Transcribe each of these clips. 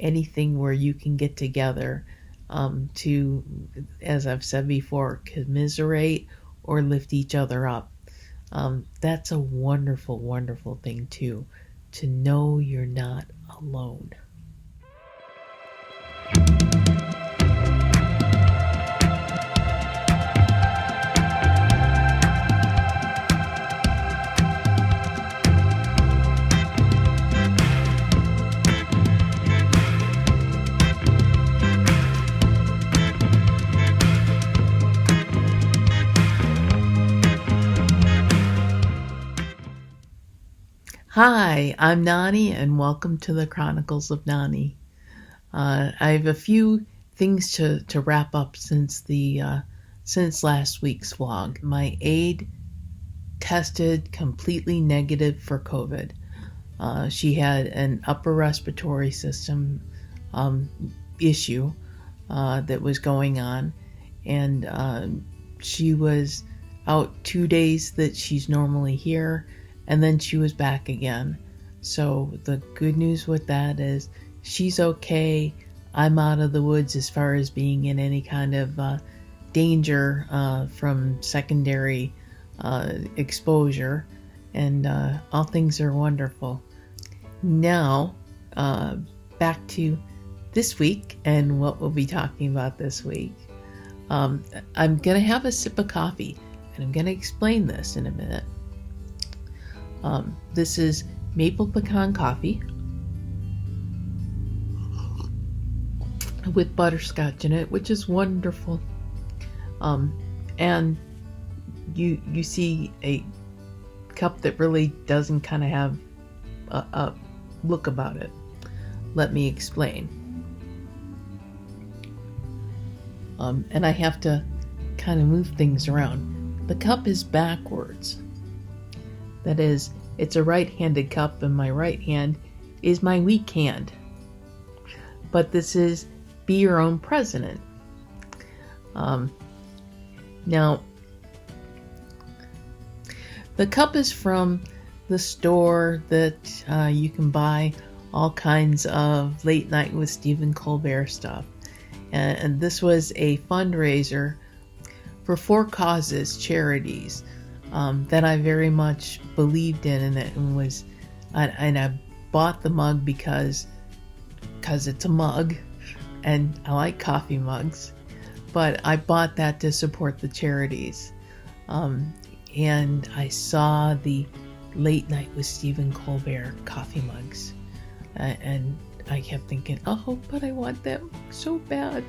anything where you can get together to, as I've said before, commiserate or lift each other up. That's a wonderful, wonderful thing too, to know you're not alone. Hi, I'm Nani, and welcome to the Chronicles of Nani. I have a few things to wrap up since last week's vlog. My aide tested completely negative for COVID. She had an upper respiratory system issue that was going on, and she was out 2 days that she's normally here, and then she was back again. So the good news with that is she's okay. I'm out of the woods as far as being in any kind of danger from secondary exposure, and all things are wonderful. Now, back to this week and what we'll be talking about this week. I'm going to have a sip of coffee, and I'm going to explain this in a minute. This is maple pecan coffee with butterscotch in it, which is wonderful. And you see a cup that really doesn't kind of have a look about it. Let me explain. And I have to kind of move things around. The cup is backwards. That is, it's a right-handed cup, and my right hand is my weak hand. But this is Be Your Own President. Now, the cup is from the store that you can buy all kinds of Late Night with Stephen Colbert stuff. And this was a fundraiser for 4 causes, charities, that I very much believed in, and I bought the mug because it's a mug, and I like coffee mugs, but I bought that to support the charities. And I saw the Late Night with Stephen Colbert coffee mugs, and I kept thinking, oh, but I want them so bad.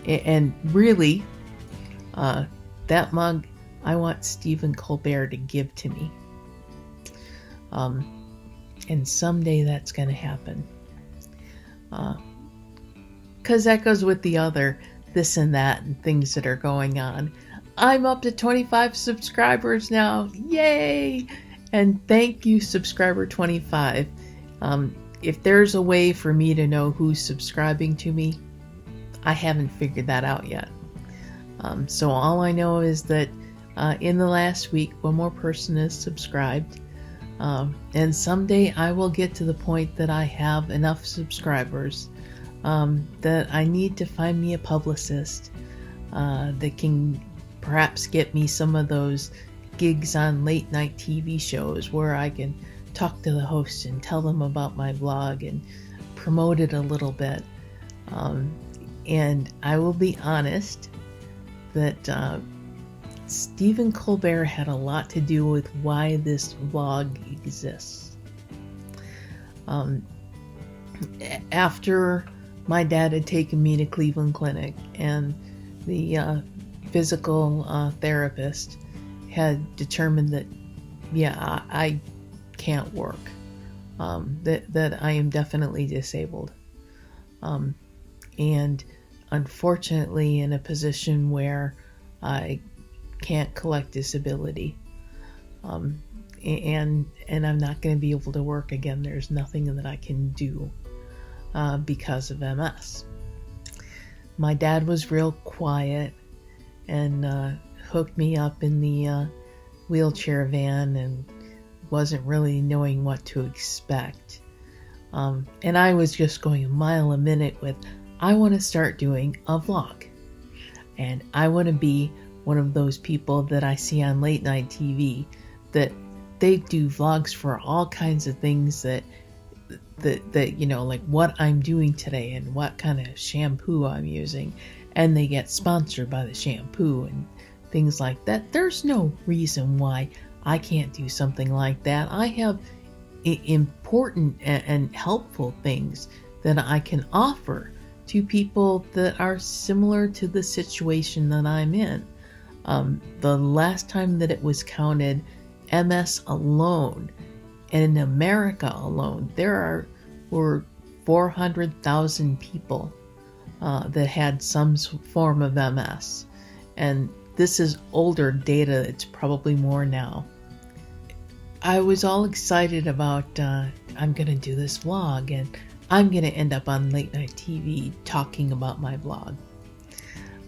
And really, that mug, I want Stephen Colbert to give to me. And someday that's going to happen. Because that goes with the other this and that and things that are going on. I'm up to 25 subscribers now. Yay! And thank you, subscriber 25. If there's a way for me to know who's subscribing to me, I haven't figured that out yet. So all I know is that in the last week, one more person is subscribed. And someday I will get to the point that I have enough subscribers that I need to find me a publicist that can perhaps get me some of those gigs on late night TV shows where I can talk to the host and tell them about my blog and promote it a little bit. And I will be honest that Stephen Colbert had a lot to do with why this vlog exists. After my dad had taken me to Cleveland Clinic, and the physical therapist had determined that, I can't work, that I am definitely disabled, and unfortunately in a position where I can't collect disability, and I'm not going to be able to work again. There's nothing that I can do because of MS. My dad was real quiet and hooked me up in the wheelchair van and wasn't really knowing what to expect. And I was just going a mile a minute with, I want to start doing a vlog. And I want to be one of those people that I see on late night TV that they do vlogs for all kinds of things that like what I'm doing today and what kind of shampoo I'm using, and they get sponsored by the shampoo and things like that. There's no reason why I can't do something like that. I have important and helpful things that I can offer to people that are similar to the situation that I'm in. The last time that it was counted, MS alone, and in America alone, there were 400,000 people that had some form of MS. And this is older data, it's probably more now. I was all excited about, I'm going to do this vlog, and I'm going to end up on late night TV talking about my vlog.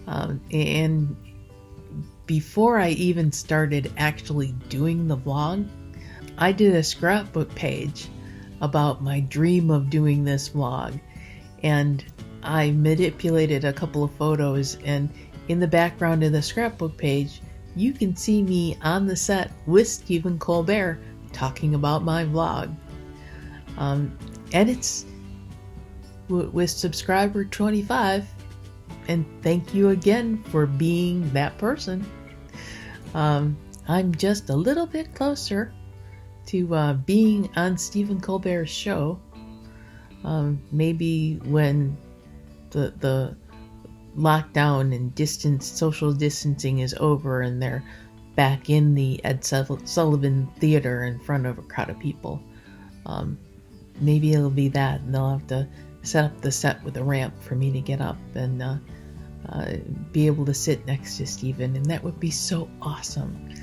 And before I even started actually doing the vlog, I did a scrapbook page about my dream of doing this vlog, and I manipulated a couple of photos, and in the background of the scrapbook page, you can see me on the set with Stephen Colbert talking about my vlog. And it's with subscriber 25, and thank you again for being that person. I'm just a little bit closer to being on Stephen Colbert's show. Maybe when the lockdown and social distancing is over and they're back in the Ed Sullivan Theater in front of a crowd of people. Maybe it'll be that, and they'll have to set up the set with a ramp for me to get up and be able to sit next to Stephen, and that would be so awesome.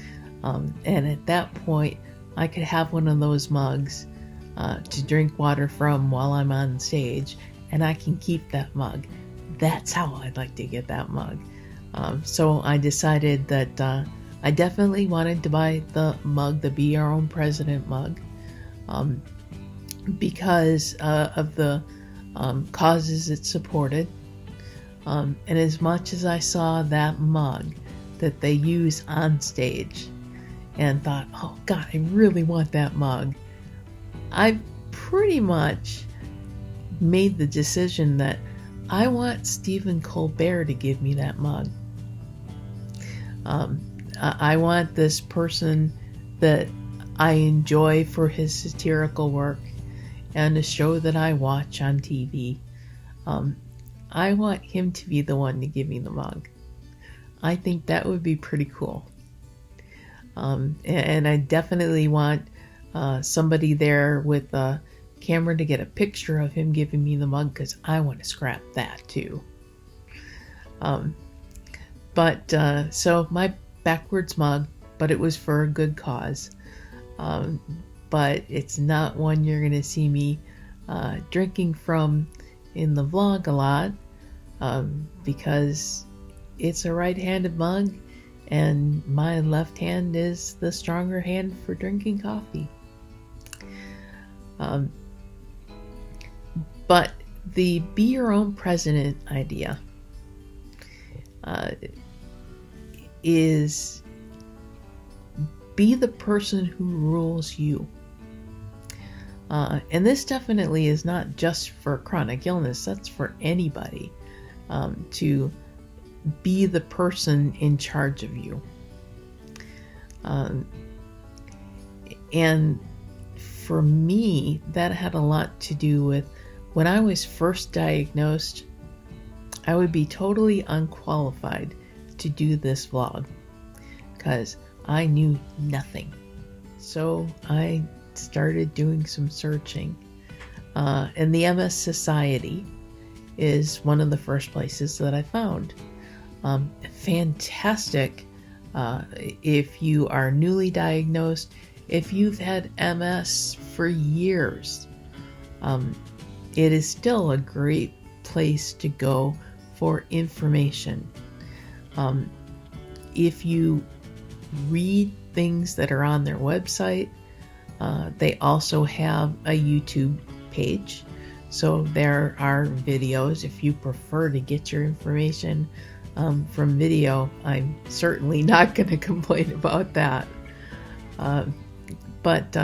And at that point, I could have one of those mugs to drink water from while I'm on stage, and I can keep that mug. That's how I'd like to get that mug. So I decided that I definitely wanted to buy the mug, the Be Our Own President mug, because of the causes it supported. And as much as I saw that mug that they use on stage and thought, oh God, I really want that mug, I pretty much made the decision that I want Stephen Colbert to give me that mug. I want this person that I enjoy for his satirical work and a show that I watch on TV. I want him to be the one to give me the mug. I think that would be pretty cool. And I definitely want somebody there with a camera to get a picture of him giving me the mug, because I want to scrap that too. So my backwards mug, but it was for a good cause. But it's not one you're going to see me drinking from in the vlog a lot, because it's a right-handed mug and my left hand is the stronger hand for drinking coffee. But the Be Your Own President idea is be the person who rules you. And this definitely is not just for chronic illness, that's for anybody, to be the person in charge of you. And for me, that had a lot to do with when I was first diagnosed, I would be totally unqualified to do this vlog because I knew nothing. So I started doing some searching. And the MS Society is one of the first places that I found. Fantastic if you are newly diagnosed, if you've had MS for years. It is still a great place to go for information. If you read things that are on their website, they also have a YouTube page. So there are videos. If you prefer to get your information from video, I'm certainly not going to complain about that. But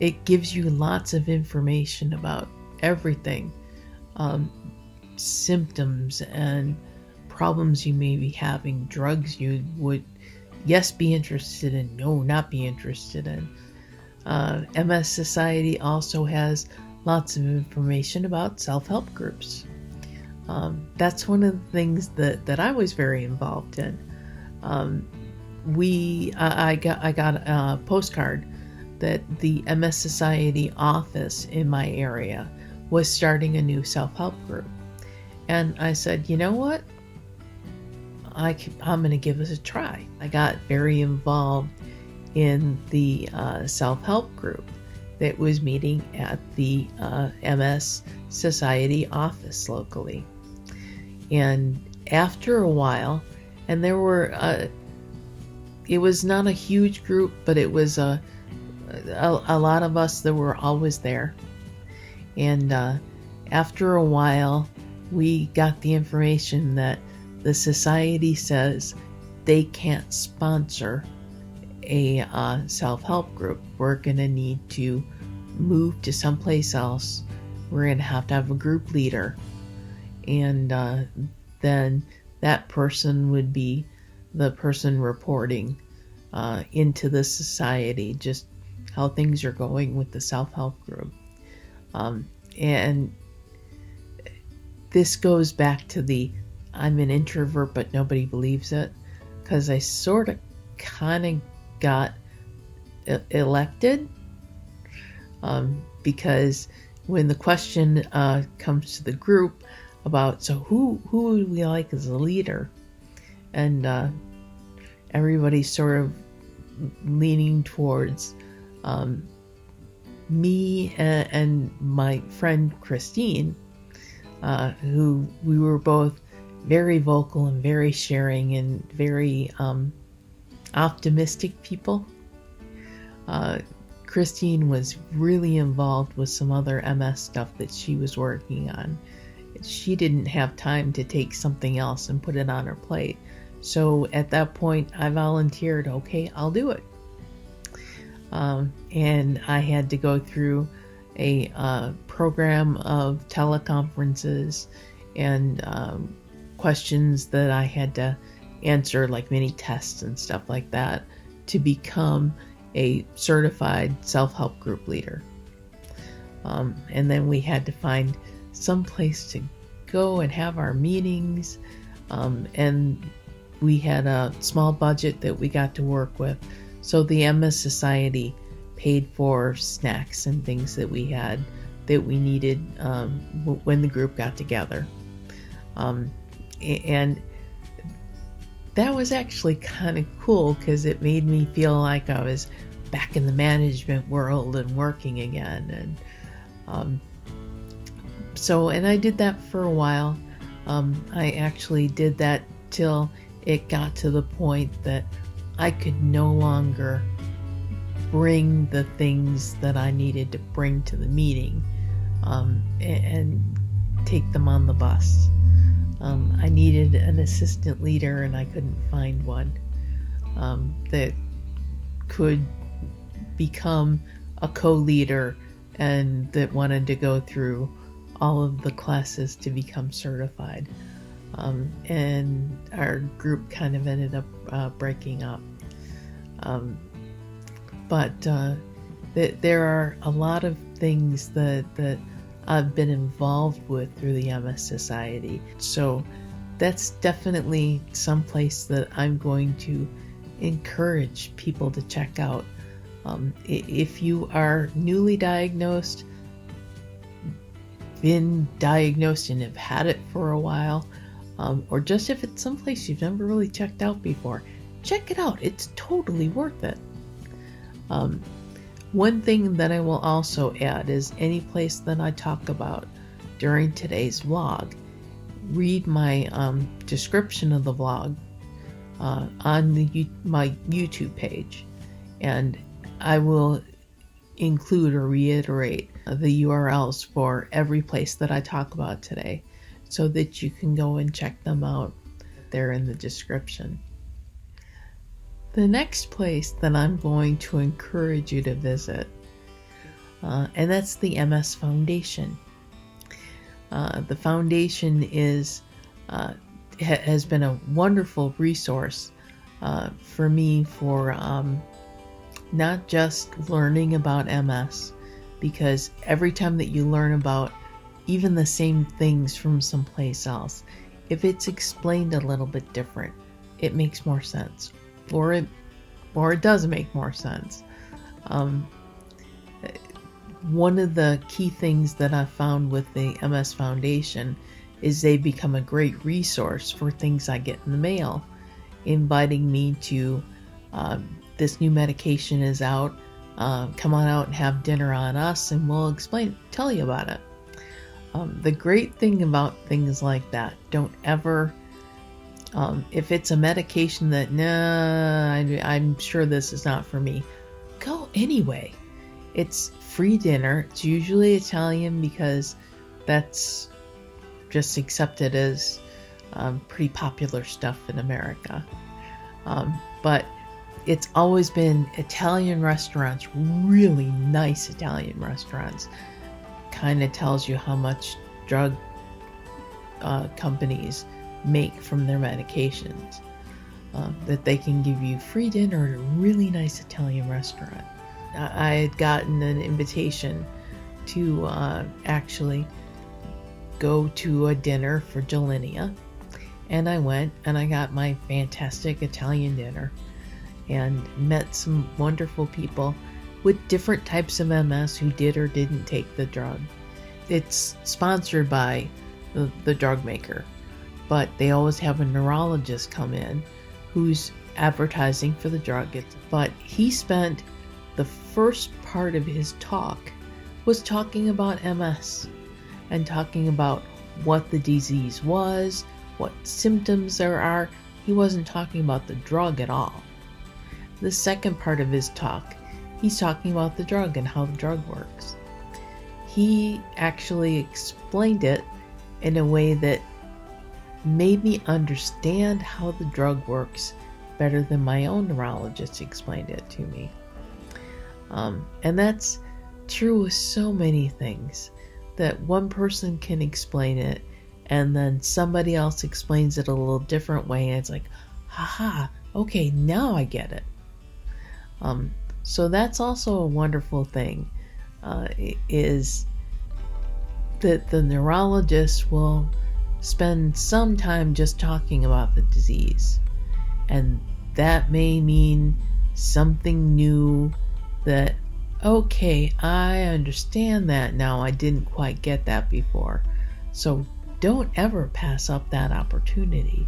it gives you lots of information about everything, symptoms and problems you may be having, drugs you would, yes, be interested in, no, not be interested in. MS Society also has lots of information about self-help groups. That's one of the things that I was very involved in. I got a postcard that the MS Society office in my area was starting a new self-help group. And I said, you know what? I'm going to give this a try. I got very involved in the self-help group that was meeting at the MS Society office locally. And after a while, and there were, it was not a huge group, but it was a lot of us that were always there. And after a while, we got the information that the society says they can't sponsor a self-help group. We're going to need to move to someplace else. We're going to have a group leader. And then that person would be the person reporting into the society, just how things are going with the self-help group. And this goes back to the I'm an introvert but nobody believes it, because I sort of kind of got elected because when the question comes to the group about, so who would we like as a leader, and everybody's sort of leaning towards me and my friend Christine, who we were both very vocal and very sharing and very optimistic people. Christine was really involved with some other MS stuff that she was working on. She didn't have time to take something else and put it on her plate. So at that point, I volunteered, okay, I'll do it. And I had to go through a program of teleconferences and questions that I had to answer, like mini tests and stuff like that, to become a certified self-help group leader. And then we had to find some place to go and have our meetings. And we had a small budget that we got to work with. So the MS Society paid for snacks and things that we had that we needed when the group got together. And that was actually kind of cool because it made me feel like I was back in the management world and working again. And and I did that for a while. I actually did that till it got to the point that I could no longer bring the things that I needed to bring to the meeting and take them on the bus. I needed an assistant leader and I couldn't find one that could become a co-leader and that wanted to go through all of the classes to become certified. And our group kind of ended up breaking up. But there are a lot of things that I've been involved with through the MS Society. So that's definitely some place that I'm going to encourage people to check out. If you are newly diagnosed, been diagnosed and have had it for a while, or just if it's someplace you've never really checked out before, check it out. It's totally worth it. One thing that I will also add is any place that I talk about during today's vlog, read my description of the vlog on my YouTube page, and I will include or reiterate the URLs for every place that I talk about today so that you can go and check them out. They're in the description. The next place that I'm going to encourage you to visit, and that's the MS Foundation. The foundation has been a wonderful resource for me for not just learning about MS, because every time that you learn about even the same things from someplace else, if it's explained a little bit different, it makes more sense, or it does make more sense. One of the key things that I found with the MS Foundation is they become a great resource for things I get in the mail, inviting me to this new medication is out, come on out and have dinner on us and we'll tell you about it. The great thing about things like that, don't ever, if it's a medication that, I'm sure this is not for me, go anyway. It's free dinner. It's usually Italian because that's just accepted as pretty popular stuff in America. But it's always been Italian restaurants, really nice Italian restaurants. Kind of tells you how much drug companies make from their medications. That they can give you free dinner at a really nice Italian restaurant. I had gotten an invitation to actually go to a dinner for Gelinia, and I went and I got my fantastic Italian dinner and met some wonderful people with different types of MS who did or didn't take the drug. It's sponsored by the drug maker, but they always have a neurologist come in who's advertising for the drug. But he spent the first part of his talk was talking about MS and talking about what the disease was, what symptoms there are. He wasn't talking about the drug at all. The second part of his talk, he's talking about the drug and how the drug works. He actually explained it in a way that made me understand how the drug works better than my own neurologist explained it to me. And that's true with so many things, that one person can explain it and then somebody else explains it a little different way, and it's like, haha, okay, now I get it. So that's also a wonderful thing, is that the neurologist will spend some time just talking about the disease, and that may mean something new that, okay, I understand that now, I didn't quite get that before. So don't ever pass up that opportunity.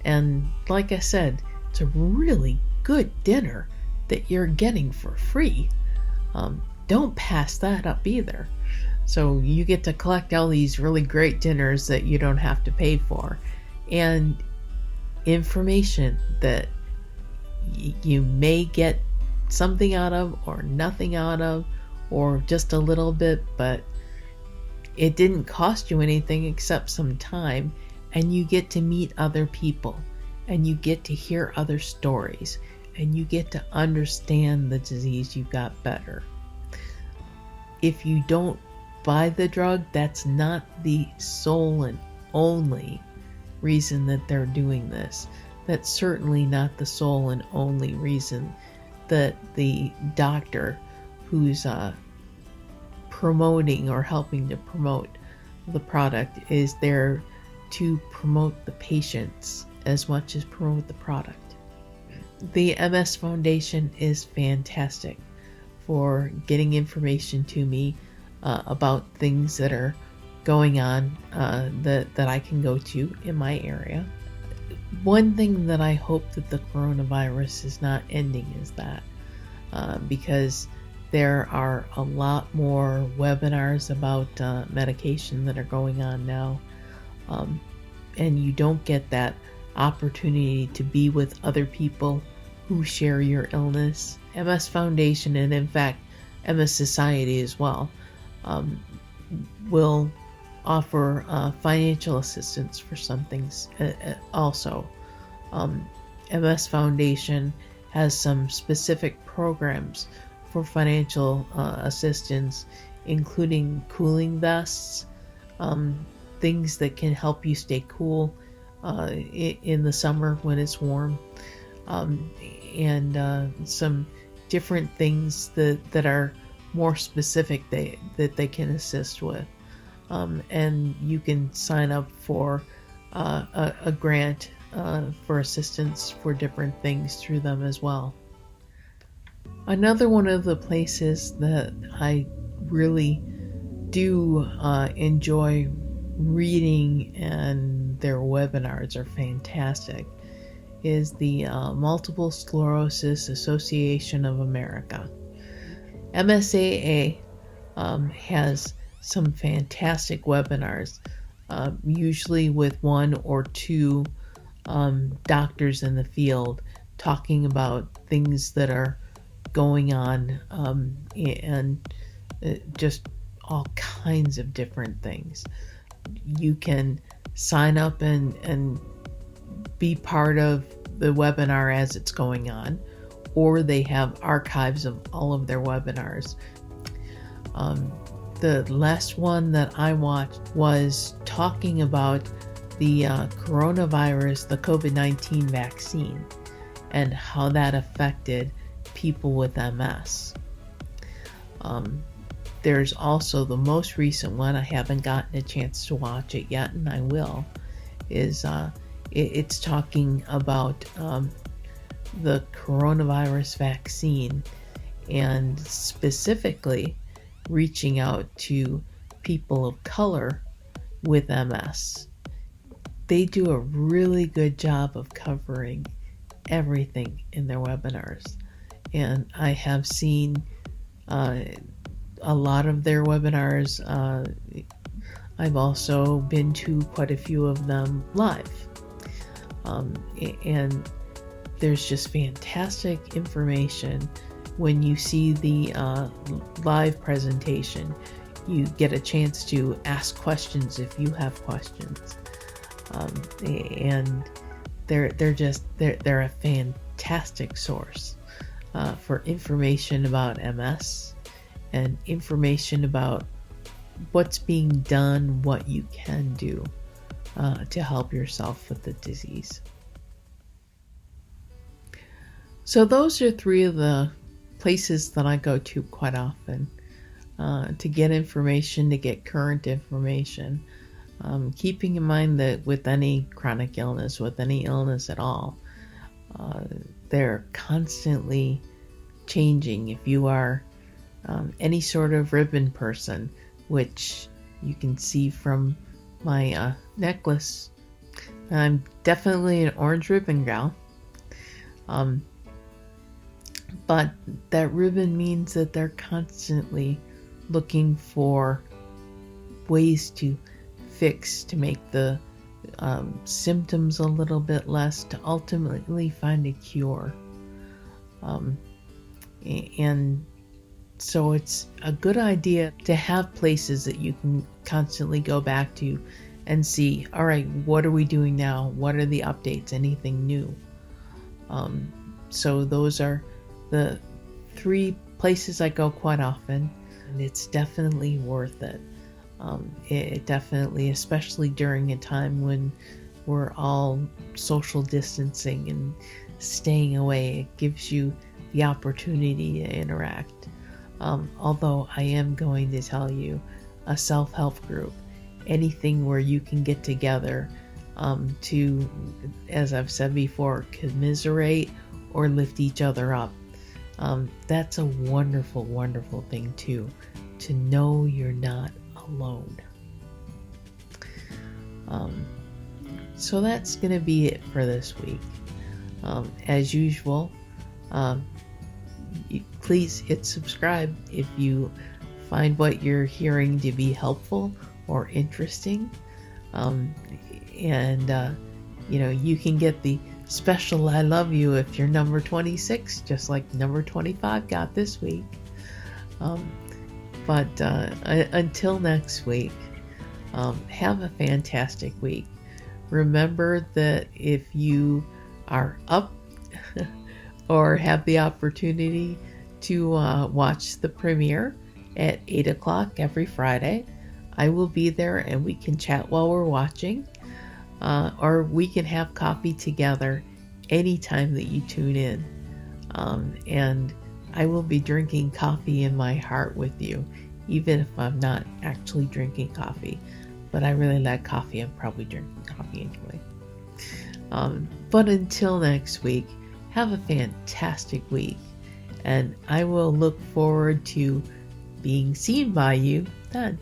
And like I said, it's a really good dinner that you're getting for free. Don't pass that up either. So you get to collect all these really great dinners that you don't have to pay for, and information that you may get something out of or nothing out of, or just a little bit, but it didn't cost you anything except some time, and you get to meet other people, and you get to hear other stories, and you get to understand the disease you've got better. If you don't buy the drug, that's not the sole and only reason that they're doing this. That's certainly not the sole and only reason that the doctor who's promoting or helping to promote the product is there to promote the patients as much as promote the product. The MS Foundation is fantastic for getting information to me about things that are going on that I can go to in my area. One thing that I hope that the coronavirus is not ending is that, because there are a lot more webinars about medication that are going on now, and you don't get that opportunity to be with other people who share your illness. MS Foundation, and in fact MS Society as well, will offer financial assistance for some things also. MS Foundation has some specific programs for financial assistance, including cooling vests, things that can help you stay cool in the summer when it's warm, and some different things that are more specific that they can assist with. And you can sign up for a grant for assistance for different things through them as well. Another one of the places that I really do enjoy reading, and their webinars are fantastic, is the Multiple Sclerosis Association of America. MSAA has some fantastic webinars, usually with one or two doctors in the field talking about things that are going on, and just all kinds of different things. You can sign up and be part of the webinar as it's going on, or they have archives of all of their webinars. The last one that I watched was talking about the coronavirus, the COVID-19 vaccine, and how that affected people with MS. There's also the most recent one, I haven't gotten a chance to watch it yet, and I will, is it's talking about the coronavirus vaccine, and specifically reaching out to people of color with MS. They do a really good job of covering everything in their webinars, and I have seen a lot of their webinars. I've also been to quite a few of them live, and there's just fantastic information. When you see the live presentation, you get a chance to ask questions if you have questions, and they're a fantastic source for information about MS and information about what's being done, what you can do to help yourself with the disease. So those are three of the places that I go to quite often to get information, to get current information, keeping in mind that with any chronic illness, with any illness at all, they're constantly changing. If you are any sort of ribbon person, which you can see from my necklace, I'm definitely an orange ribbon gal. But that ribbon means that they're constantly looking for ways to fix, to make the symptoms a little bit less, to ultimately find a cure. And so it's a good idea to have places that you can constantly go back to and see, all right, what are we doing now? What are the updates? Anything new? So those are the three places I go quite often, and it's definitely worth it. It definitely, especially during a time when we're all social distancing and staying away, it gives you the opportunity to interact. Although I am going to tell you, a self-help group, anything where you can get together to, as I've said before, commiserate or lift each other up. That's a wonderful, wonderful thing too, to know you're not alone. So that's going to be it for this week. As usual, please hit subscribe if you find what you're hearing to be helpful or interesting. You can get the special I love you if you're number 26, just like number 25 got this week. Um, but until next week, have a fantastic week. Remember that if you are up or have the opportunity to watch the premiere at 8 o'clock every Friday, I will be there and we can chat while we're watching, or we can have coffee together anytime that you tune in. And I will be drinking coffee in my heart with you, even if I'm not actually drinking coffee. But I really like coffee. I'm probably drinking coffee anyway. But until next week, have a fantastic week. And I will look forward to being seen by you then.